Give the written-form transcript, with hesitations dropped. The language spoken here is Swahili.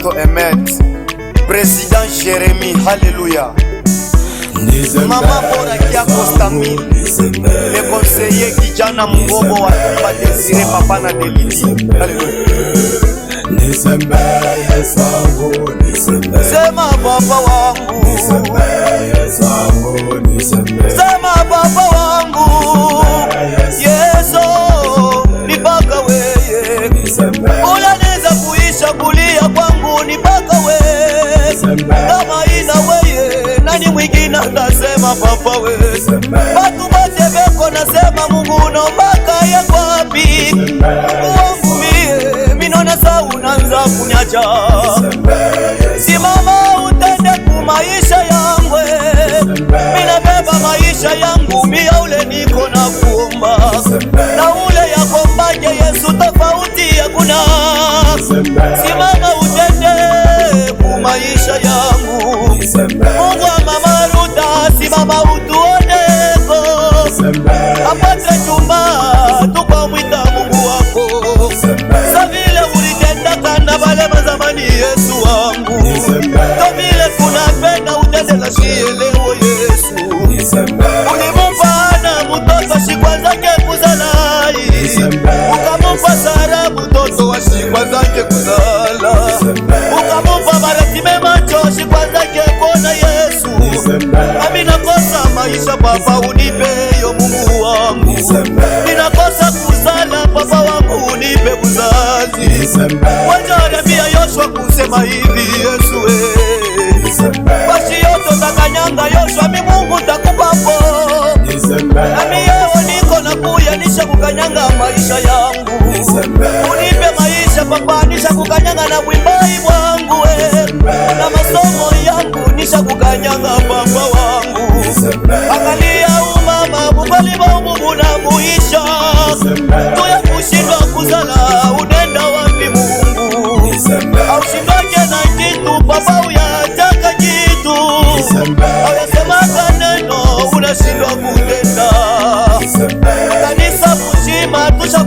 Tonton Emmet, Président Jérémy, Alléluia. Maman Borakia Kostamil, le conseiller Kijana Mgobo wa Tumba Desire Papa na Delili. Sema baba wangu, sema baba wangu, Yesu nipaka weye, unaweza kuisha kulia kwangu nipaka weye, kama ina weye nani mwingine atasema papa weye, watu wote beko nasema Mungu unaombaka ya kwapi, wangu mie minona saa unanza kunyacha, simama utende kumaisha yangu, mina beba maisha yangu mia ule niko na kuomba, na ule yako mbake Yesu tofauti hakuna, simama utende kumaisha yangu, Mungu wa mama Ruta simama utuoneko, apate chumba tukamwita Mungu wako, sa vile ulitenda kanda vale mazamani Yesu wangu, to vile kunapenda utende la shielewo Yesu, ulimupana mutoto shikwa zake kuzalai, ukamupa Sara mutoto wa shikwa zake kuzala, ukamupa Maratime macho shikwa zake kona Yesu, aminakosa maisha papa unipe yo Mungu wangu, minakosa kuzala papa wangu unipe buzazi, wajarambia Yoshua kusema hivi Yesu basi yoto takanyanga Yoshua mi Mungu takupapo, nami yeo niko na kuya nisha kukanyanga maisha yangu, unipe maisha papa nisha kukanyanga na mwimbai wangu na masomo yangu nisha kukanyanga papa wangu, angalia umama mubaliba umumu na muisha, tuya kushindwa kuzala unenda wapi Mungu, au shindwake na kitu papa uyataka kitu, au yasemaka neno unashindwa kutenda, kanisa mzima tusha